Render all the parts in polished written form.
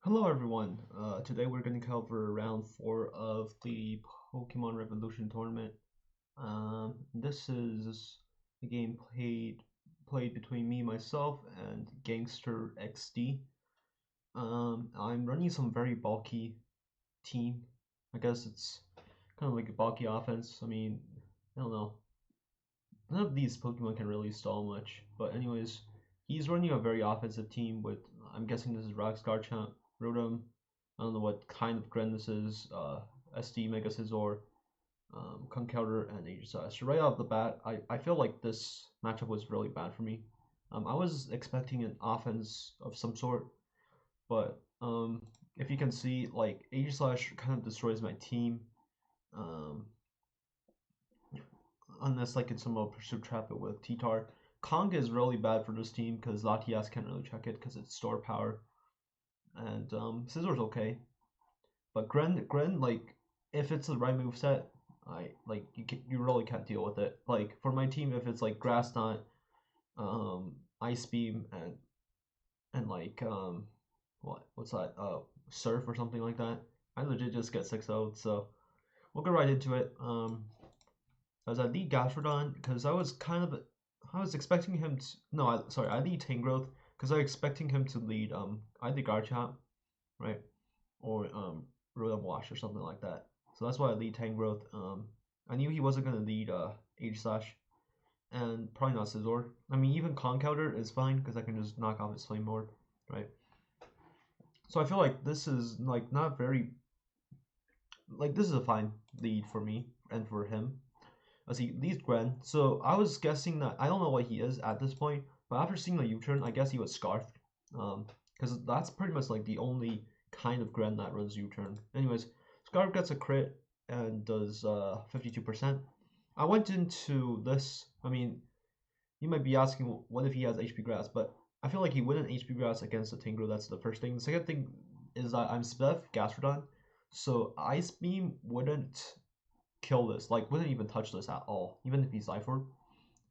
Hello everyone. Today we're going to cover round 4 of the Pokemon Revolution tournament. This is a game played between me, myself, and Gangster XD. I'm running some very bulky team. I guess it's kind of like a bulky offense. I don't know. None of these Pokemon can really stall much. But anyways, he's running a very offensive team with, I'm guessing this is Rockstar Champ, Rotom. I don't know what kind of Gren this is. SD, Mega Scizor, Conkeldurr, and Aegislash. So right off the bat, I feel like this matchup was really bad for me. I was expecting an offense of some sort, but if you can see, like Aegislash kind of destroys my team. Um, Unless like it's somehow Pursuit Trap it with T-Tar. Kong is really bad for this team because Latias can't really check it because it's store power. And Scissor's okay. But Gren, like, if it's the right move set, you really can't deal with it. Like for my team, if it's like Grass Knot, Ice Beam, and what's that? Surf or something like that, I legit just get 6-0'd. So we'll go right into it. As I lead Gastrodon because I was expecting him to I lead Tangrowth because I was expecting him to lead either Garchomp, right, or Royalboss or something like that. So that's why I lead Tangrowth. I knew he wasn't gonna lead Aegislash and probably not Scizor. I mean even Conkeldurr is fine because I can just knock off his Flame Orb, right? So I feel like this is like not very like this is a fine lead for me and for him as he leads Gren. So I was guessing that I don't know what he is at this point, but after seeing the U-turn, I guess he was Scarf, because that's pretty much like the only kind of Gren that runs U-turn. Anyways, Scarf gets a crit and does 52%. I went into this. I mean, you might be asking, what if he has HP Grass? But I feel like he wouldn't HP Grass against the Tingro. That's the first thing. The second thing is that I'm Spef Gastrodon, so Ice Beam wouldn't kill this, like wouldn't even touch this at all, even if he's Life Orb.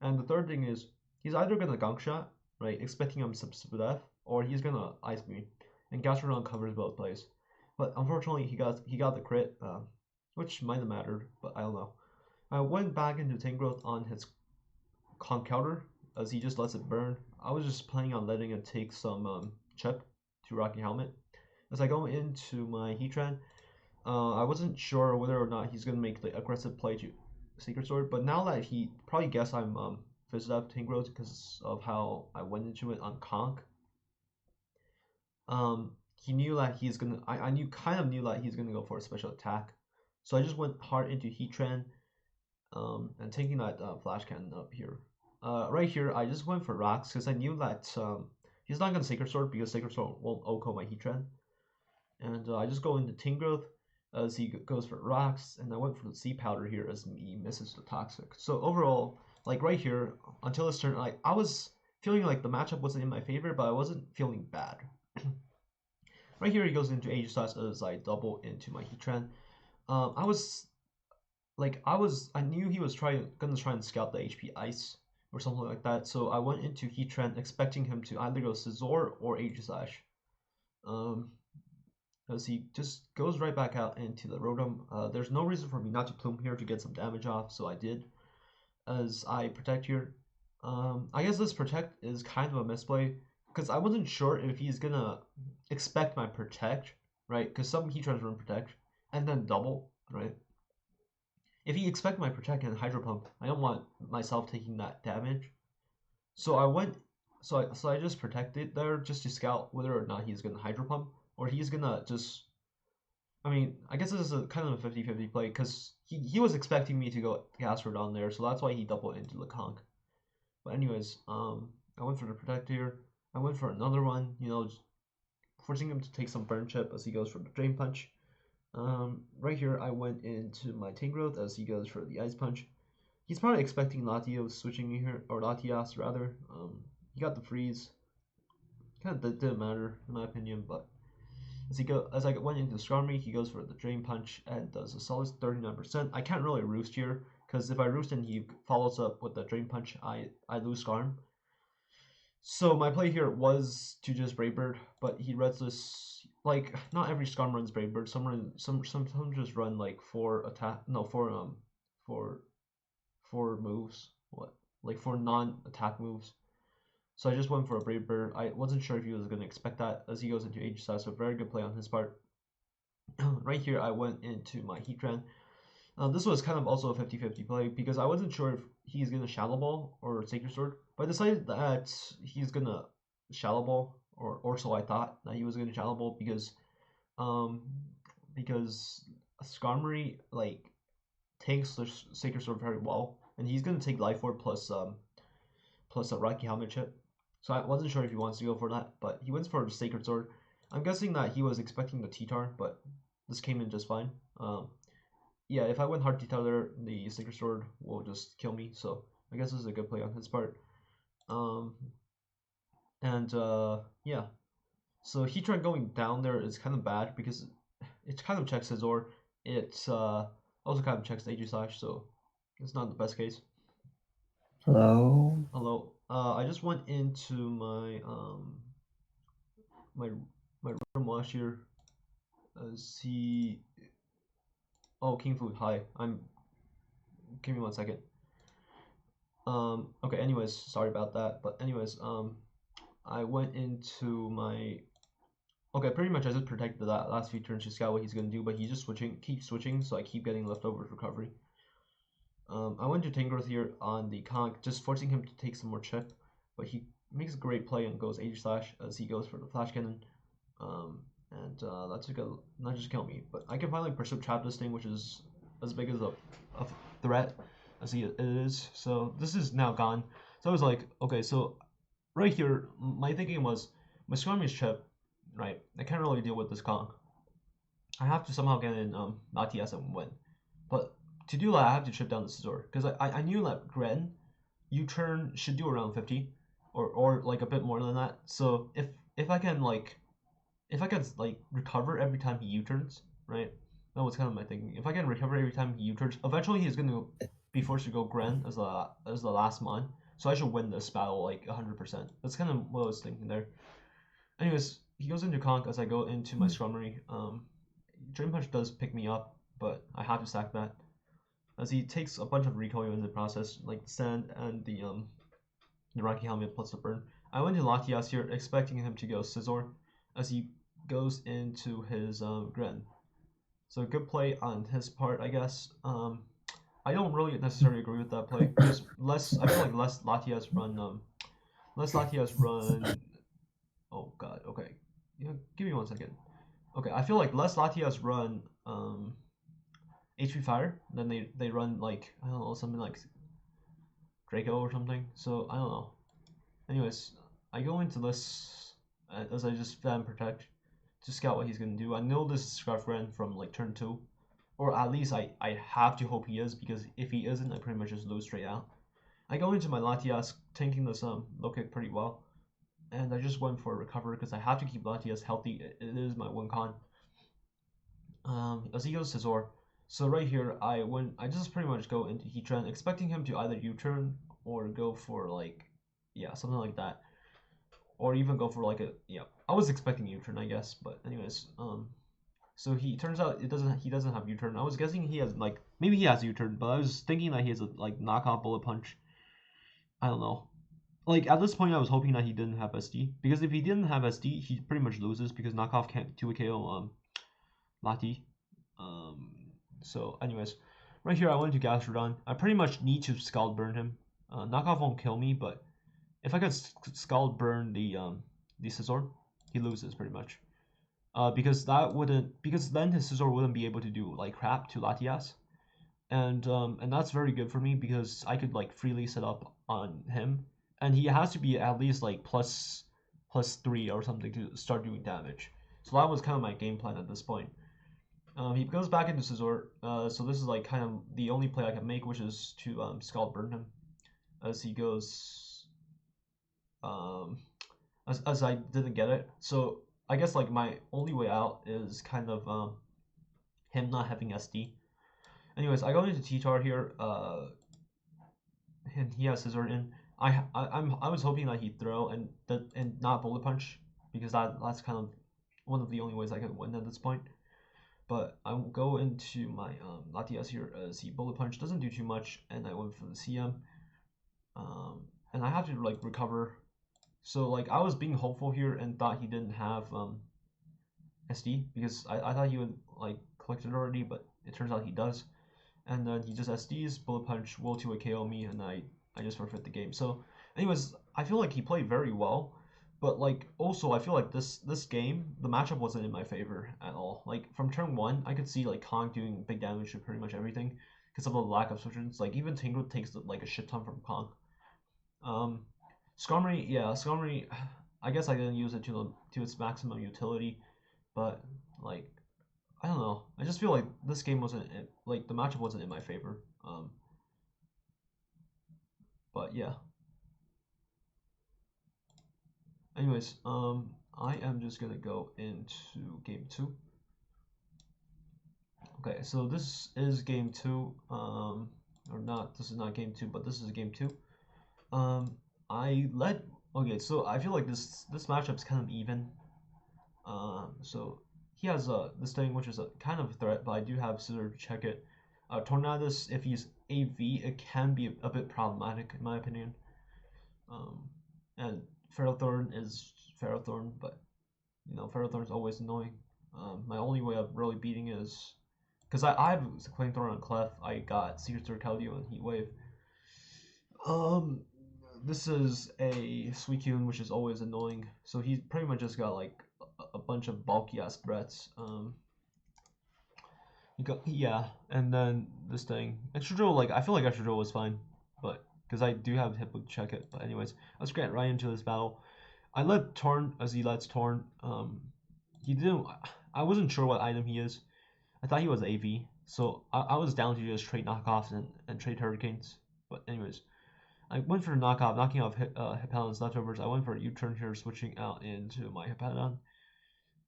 And the third thing is he's either gonna Gunk Shot, right, expecting him to death, or he's gonna Ice Beam. And Gastrodon covers both plays. But unfortunately he got the crit, which might have mattered, but I don't know. I went back into Tangrowth on his Conkeldurr as he just lets it burn. I was just planning on letting it take some chip to Rocky Helmet. As I go into my Heatran, I wasn't sure whether or not he's gonna make the aggressive play to Secret Sword, but now that he probably guess I'm Fizzed Up Tangrowth because of how I went into it on Conk, he knew that he's gonna. I knew kind of knew that he's gonna go for a special attack, so I just went hard into Heatran, and taking that Flash Cannon up here. Right here, I just went for Rocks because I knew that he's not gonna Sacred Sword because Sacred Sword won't OHKO my Heatran, and I just go into Tangrowth as he goes for Rocks, and I went for the Sea Powder here as he misses the Toxic. So overall, like right here, until this turn, I was feeling like the matchup wasn't in my favor, but I wasn't feeling bad. Right here, he goes into Aegislash as I double into my Heatran. I was I knew he was gonna try and scout the HP Ice or something like that, so I went into Heatran expecting him to either go Scizor or Aegislash. As he just goes right back out into the Rotom. There's no reason for me not to Plume here to get some damage off, so I did. As I Protect here. I guess this Protect is kind of a misplay, because I wasn't sure if he's gonna expect my Protect, right? Because some Heatrans run Protect, and then double, right? If he expects my Protect and Hydro Pump, I don't want myself taking that damage. So I just protected there just to scout whether or not he's gonna Hydro Pump, or he's gonna just I guess this is a kind of a 50-50 play because he was expecting me to go Gastrodon there, so that's why he doubled into the Conk. But anyways, I went for the Protect here. I went for another one, forcing him to take some Burn Chip as he goes for the Drain Punch. Right here, I went into my Tangrowth as he goes for the Ice Punch. He's probably expecting Latios switching me here, or Latias rather. He got the Freeze. Kind of didn't matter in my opinion, but as I went into Skarmory, he goes for the Drain Punch and does a solid 39%. I can't really Roost here because if I Roost and he follows up with the Drain Punch, I lose Skarm. So my play here was to just Brave Bird, but he reads this like not every scum runs Brave Bird. Some just run like four attack. No, four four moves. What? Like four non-attack moves. So I just went for a Brave Bird. I wasn't sure if he was gonna expect that as he goes into Age size. So very good play on his part. Right here, I went into my Heatran. This was kind of also a 50-50 play because I wasn't sure if he's gonna Shadow Ball or Sacred Sword, but I decided that he's gonna Shadow Ball, or so I thought that he was gonna Shadow Ball um because Skarmory like takes the Sacred Sword very well, and he's gonna take Life Orb plus a Rocky Helmet chip. So I wasn't sure if he wants to go for that, but he went for the Sacred Sword. I'm guessing that he was expecting the T-Tar, but this came in just fine. Yeah, if I went hard T-Tar there, the Sacred Sword will just kill me. So I guess this is a good play on his part. Um, and yeah, so Heatran going down there is kind of bad because it kind of checks his Zor. It also kind of checks the AG Slash, so it's not the best case. Hello. Hello. I just went into my my room last year. See. Oh, King Food. Hi. Give me 1 second. Okay. Anyways, sorry about that. But anyways, I went into my. Okay, pretty much I just protected that last few turns to scout what he's gonna do, but he's just keep switching, so I keep getting leftovers recovery. I went to Tangrowth here on the Conk, just forcing him to take some more chip, but he makes a great play and goes Age Slash as he goes for the Flash Cannon. And that's a good, not just kill me, but I can finally pursue trap this thing, which is as big as a threat as it is. So this is now gone. So I was like, okay, so right here, my thinking was, my Skarmory's chip, right? I can't really deal with this Conk. I have to somehow get in Latias and win. But to do that, I have to chip down the Scizor. Because I knew that Gren, U-turn should do around 50. Or like a bit more than that. So if I can like recover every time he U-turns, right? That was kind of my thinking. If I can recover every time he U-turns, eventually he's gonna be forced to go Gren as the last mon. So I should win this battle like 100%. That's kind of what I was thinking there. Anyways, he goes into Conk as I go into my Skarmory. Drain Punch does pick me up, but I have to sack that as he takes a bunch of recoil in the process, like the sand and the Rocky Helmet plus the burn. I went to Latias here, expecting him to go Scizor as he goes into his Gren. So good play on his part, I guess. I don't really necessarily agree with that play because I feel like less Latias run. Oh God, okay, give me 1 second. Okay, I feel like less Latias run HP Fire than they run like I don't know something like Draco or something. So I don't know. Anyways, I go into this as I just fan protect to scout what he's gonna do. I know this is Scarf Ren from like turn 2, or at least I have to hope he is because if he isn't, I pretty much just lose straight out. I go into my Latias tanking this low kick pretty well, and I just went for a recover because I have to keep Latias healthy. It is my one con. As he goes to Zor. So right here, I just pretty much go into Heatran, expecting him to either U-turn or go for like, yeah, something like that, or even go for like a yeah. I was expecting U-turn, I guess, but anyways, so he turns out he doesn't have U-turn. I was guessing he has like maybe he has U-turn, but I was thinking that he has a like knockoff bullet punch. I don't know. Like at this point, I was hoping that he didn't have SD because if he didn't have SD, he pretty much loses because knockoff can't 2 KO Lati. Um, so, anyways, right here I went to Gastrodon. I pretty much need to Scald Burn him. Knockoff won't kill me, but if I could Scald Burn the Scizor, he loses pretty much. Because then his Scizor wouldn't be able to do like crap to Latias, and that's very good for me because I could like freely set up on him, and he has to be at least like plus 3 or something to start doing damage. So that was kind of my game plan at this point. He goes back into Scizor, so this is like kind of the only play I can make, which is to Scald Burn him as he goes. Um, as I didn't get it, so I guess like my only way out is kind of him not having SD. Anyways, I go into T-Tar here, and he has Scizor in. I was hoping that he'd throw and not Bullet Punch because that's kind of one of the only ways I can win at this point. But I will go into my Latias here as he bullet punch doesn't do too much, and I went for the CM. And I have to like recover. So like I was being hopeful here and thought he didn't have SD because I thought he would like collect it already, but it turns out he does. And then he just SDs, bullet punch, will 2 KO me, and I just forfeit the game. So, anyways, I feel like he played very well, but like also I feel like this game the matchup wasn't in my favor at all. Like from turn one, I could see like Kong doing big damage to pretty much everything because of the lack of switches. Like even Tingle takes like a shit ton from Kong. Um, Skarmory, yeah, Skarmory. I guess I didn't use it to its maximum utility, but like I don't know. I just feel like this game wasn't like the matchup wasn't in my favor. But yeah. Anyways, I am just gonna go into game two. Okay, so this is game two. Or not. This is not game two, but this is game two. I led. Okay, so I feel like this matchup's kind of even. So he has this thing which is a kind of a threat, but I do have Scissor to check it. Tornadus, if he's AV, it can be a bit problematic in my opinion. And Ferrothorn is Ferrothorn, but you know Ferrothorn is always annoying. My only way of really beating is because I have Flamethrower on Clef. I got Secret Sword Keldeo and Heat Wave. Um, this is a Suicune, which is always annoying. So he pretty much just got like a bunch of bulky ass threats. You got yeah, and then this thing Extra Drill. Like I feel like Extra Drill was fine, but because I do have Hippo to check it. But anyways, let's get right into this battle. I let Torn as he lets Torn. He didn't. I wasn't sure what item he is. I thought he was AV, so I was down to just trade knockoffs and trade Hurricanes. But anyways, I went for the knockoff, knocking off Hippowdon's leftovers. I went for a U-turn here, switching out into my Hippowdon.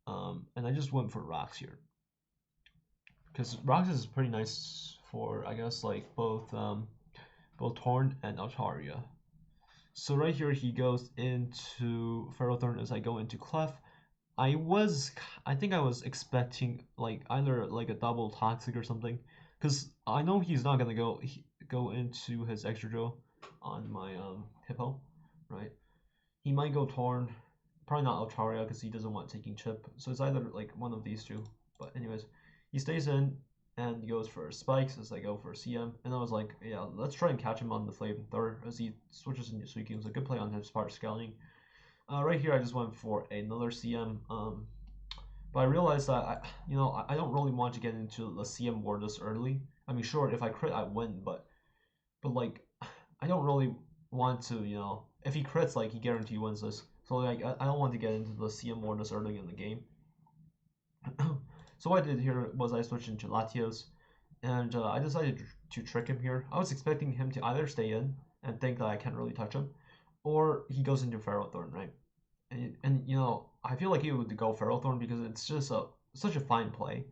And I just went for Rocks here. Because Rocks is pretty nice for, I guess, like both Torn and Altaria. So right here he goes into Ferrothorn as I go into Clef. I think I was expecting like either like a double toxic or something, because I know he's not gonna go into his extra drill on my Hippo, right? He might go Torn, probably not Altaria because he doesn't want taking chip. So it's either like one of these two. But anyways, he stays in and he goes for spikes as I go for CM. And I was like, yeah, let's try and catch him on the flamethrower as he switches into Suicune. It's a good play on his part scaling. Right here, I just went for another CM. But I realized that I don't really want to get into the CM war this early. I mean, sure, if I crit, I win, but like I don't really want to, if he crits, like he guarantee wins this. So like I don't want to get into the CM war this early in the game. So what I did here was I switched into Latios, and I decided to trick him here. I was expecting him to either stay in and think that I can't really touch him, or he goes into Ferrothorn, right? And I feel like he would go Ferrothorn because it's just such a fine play.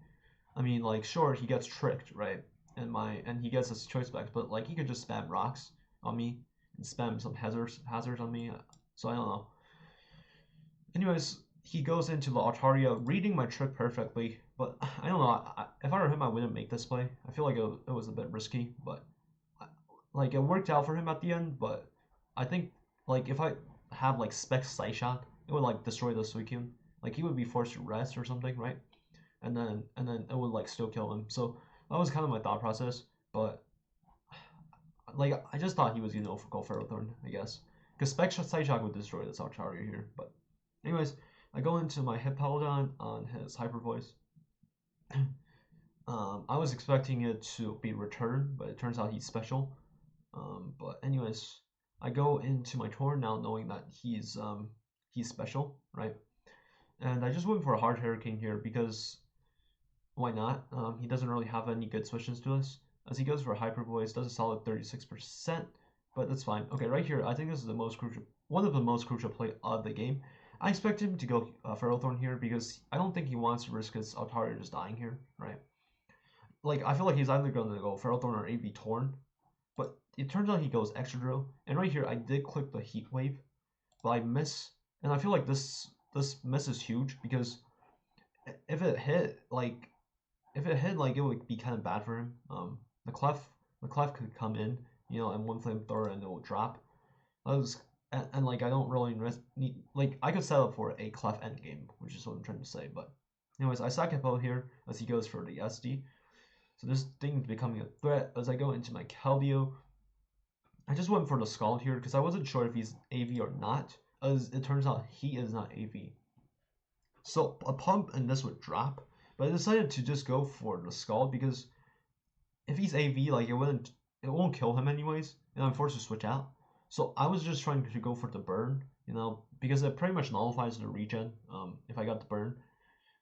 I mean, like sure he gets tricked, right? And he gets his choice back, but like he could just spam rocks on me and spam some hazards on me. So I don't know. Anyways, he goes into the Altaria, reading my trick perfectly, but I don't know. If I were him, I wouldn't make this play. I feel like it was a bit risky, but like it worked out for him at the end. But I think like if I have like Spec Side Shot, it would like destroy the Suicune. Like he would be forced to rest or something, right? And then it would like still kill him. So that was kind of my thought process. But like I just thought he was gonna go Ferrothorn, I guess, because Spec Side Shot would destroy this Altaria here. But anyways, I go into my Hippowdon on his Hyper Voice. I was expecting it to be returned, but it turns out he's special. But anyways, I go into my Torn now knowing that he's special, right? And I just went for a hard Hurricane here because why not? He doesn't really have any good switches to us. As he goes for Hyper Voice, does a solid 36%, but that's fine. Okay, right here, I think this is one of the most crucial play of the game. I expect him to go Ferrothorn here because I don't think he wants to risk his Altaria just dying here, right? Like, I feel like he's either going to go Ferrothorn or AV Torn, but it turns out he goes Extra Drill. And right here, I did click the Heat Wave, but I miss, and I feel like this miss is huge because if it hit like if it hit like it would be kind of bad for him. The clef could come in, and one flamethrower and it will drop. I was and like I don't really need like I could set up for a clef endgame, which is what I'm trying to say. But anyways, I sack Hippo here as he goes for the SD. So this thing is becoming a threat as I go into my Keldeo. I just went for the Scald here because I wasn't sure if he's AV or not, as it turns out he is not AV. So a pump and this would drop, but I decided to just go for the Scald because if he's AV, like it won't kill him anyways, and I'm forced to switch out. So I was just trying to go for the burn, because it pretty much nullifies the regen, if I got the burn.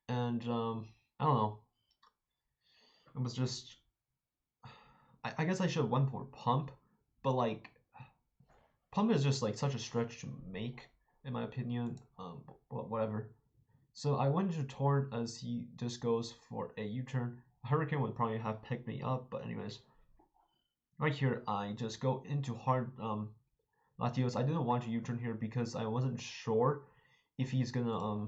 And I don't know. It was just I guess I should have went for pump, but like pump is just like such a stretch to make, in my opinion. But whatever. So I went to Torrent as he just goes for a U-turn. Hurricane would probably have picked me up, but anyways. Right here, I just go into hard Latios. I didn't want to U-turn here because I wasn't sure if he's gonna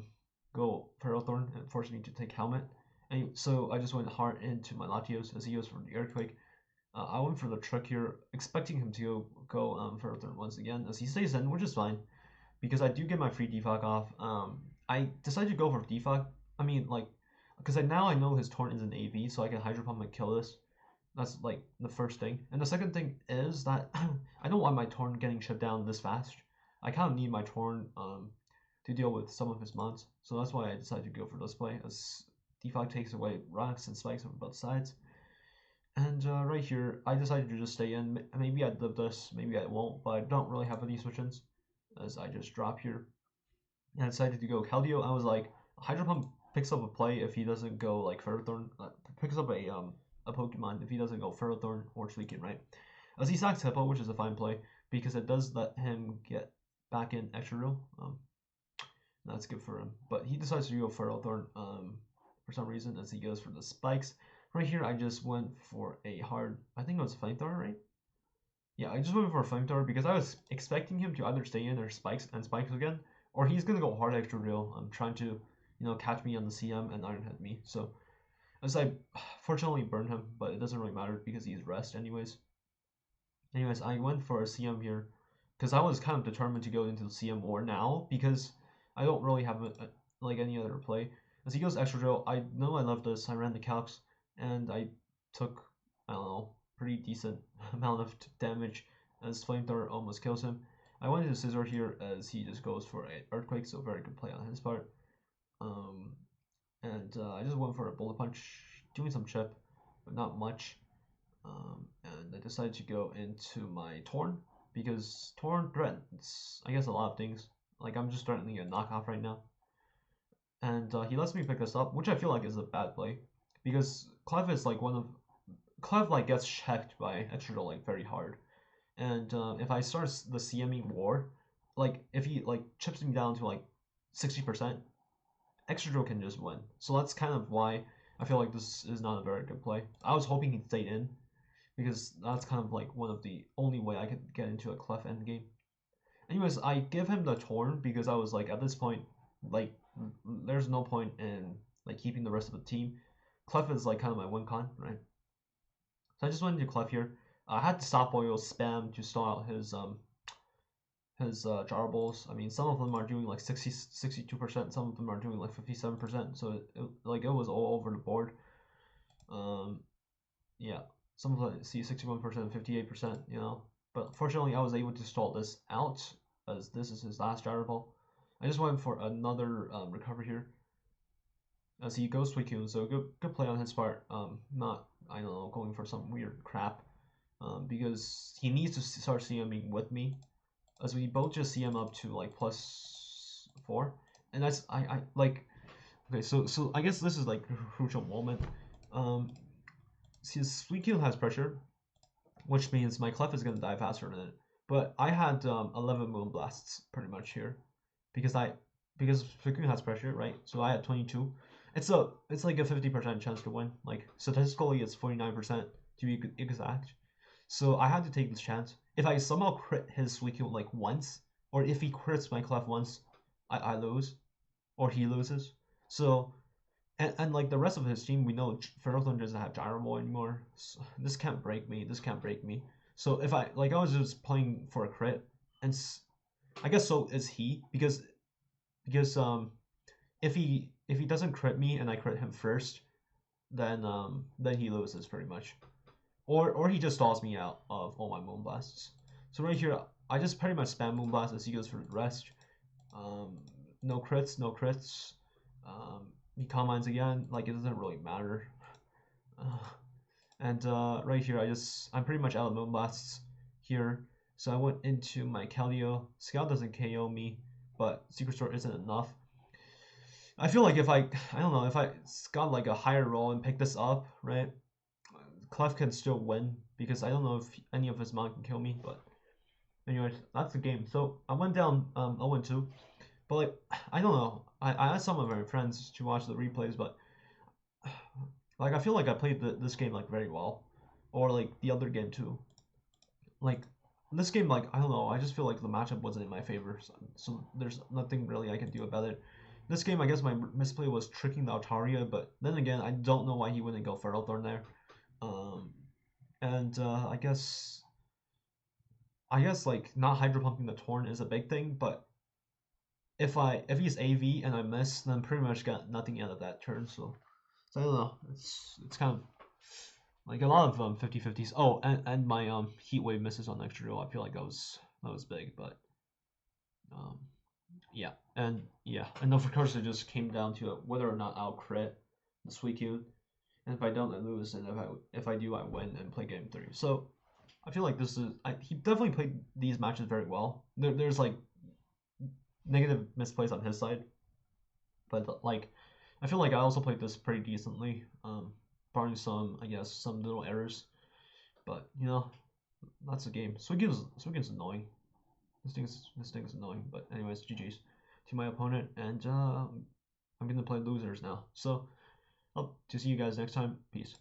go Feral Thorn and force me to take helmet. And so I just went hard into my Latios as he goes for the Earthquake. I went for the trick here, expecting him to go Feral Thorn once again as he stays in, which is fine because I do get my free defog off. I decided to go for defog. I mean, like, because now I know his Torrent is an AV, so I can Hydro Pump and kill this. That's like the first thing. And the second thing is that I don't want my Torn getting shut down this fast. I kind of need my Torn to deal with some of his mons. So that's why I decided to go for this play, as Defog takes away rocks and spikes from both sides. And right here, I decided to just stay in. Maybe I'd live this, maybe I won't, but I don't really have any switch-ins, as I just drop here. And I decided to go Keldeo. I was like, Hydro Pump picks up a play if he doesn't go like Ferrothorn. Picks up a Pokemon if he doesn't go Ferrothorn or Suicune, right? As he sacks Hippo, which is a fine play because it does let him get back in extra real. That's good for him. But he decides to go Ferrothorn for some reason as he goes for the spikes. Right here, I just went for a hard, I think it was a Flamethrower, right? Yeah, I just went for a Flamethrower because I was expecting him to either stay in or spikes again, or he's gonna go hard extra real. I'm trying to, catch me on the CM and Iron Head me. So as I fortunately burned him, but it doesn't really matter because he's rest anyways. Anyways, I went for a CM here because I was kind of determined to go into the CM war now because I don't really have like any other play. As he goes extra drill, I know I love this. I ran the calcs and I took, I don't know, pretty decent amount of damage as Flamethrower almost kills him. I went into Scissor here as he just goes for an Earthquake, so very good play on his part. And I just went for a Bullet Punch, doing some chip, but not much. And I decided to go into my Torn because Torn threatens, I guess, a lot of things. Like I'm just threatening a knockoff right now, and he lets me pick this up, which I feel like is a bad play because Clef is like Clef like gets checked by extra like very hard, and if I start the CMing war, like if he like chips me down to like 60%, Extra can just win. So that's kind of why I feel like this is not a very good play. I was hoping he'd stay in because that's kind of like one of the only way I could get into a Clef endgame. Anyways, I give him the Torn because I was like, at this point, like, there's no point in like keeping the rest of the team. Clef is like kind of my win con, right? So I just went into Clef here. I had to stop oil spam to stall out his jar bowls. I mean, some of them are doing like 62%, some of them are doing like 57%. So it was all over the board. Yeah, some of them see 61%, 58%. But fortunately, I was able to stall this out as this is his last jar ball. I just went for another recovery here as he goes Suicune. So good play on his part. Not I don't know going for some weird crap. Because he needs to start CMing with me as we both just CM up to like +4, and that's I like. Okay, so I guess this is like a crucial moment. See, Suicune has pressure, which means my Clef is gonna die faster than it. But I had 11 Moon Blasts pretty much here, because Suicune has pressure, right? So I had 22. It's like a 50% chance to win. Like statistically, it's 49% to be exact. So I had to take this chance. If I somehow crit his Suicune like once, or if he crits my Clef once, I lose, or he loses. So And like the rest of his team, we know Ferrothorn doesn't have Gyro Ball anymore. So this can't break me. This can't break me. So if I was just playing for a crit, and I guess so is he because if he doesn't crit me and I crit him first, then he loses pretty much, or he just stalls me out of all my Moonblasts. So right here, I just pretty much spam Moonblast as he goes for the rest. Um, no crits, no crits. He combines again, like it doesn't really matter. Uh, and right here, I'm pretty much out of Moonblasts here. So I went into my Keldeo. Scout doesn't KO me, but Secret Sword isn't enough. I feel like if I don't know, if I got like a higher roll and pick this up, right? Clef can still win because I don't know if any of his mon can kill me, but anyways, that's the game. So I went down 0-2, but like I don't know. I asked some of my friends to watch the replays, but like I feel like I played this game like very well, or like the other game too. Like this game, like I don't know. I just feel like the matchup wasn't in my favor, so there's nothing really I can do about it. This game, I guess my misplay was tricking the Altaria, but then again, I don't know why he wouldn't go Ferrothorn there. Um, and I guess like not hydro pumping the Torn is a big thing, but if he's AV and I miss, then pretty much got nothing out of that turn. So I don't know. It's kind of like a lot of 50-50s. Oh, and my heat wave misses on extra drill. I feel like that was big, but um yeah, and of course it just came down to whether or not I'll crit the Suicune, and if I don't, I lose, and if I do, I win and play game 3. So I feel like he definitely played these matches very well. There's like negative misplays on his side, but like I feel like I also played this pretty decently, barring some I guess some little errors. But that's the game. Suicune's annoying. This thing's annoying. But anyways, GG's to my opponent, and I'm gonna play losers now. So hope to see you guys next time. Peace.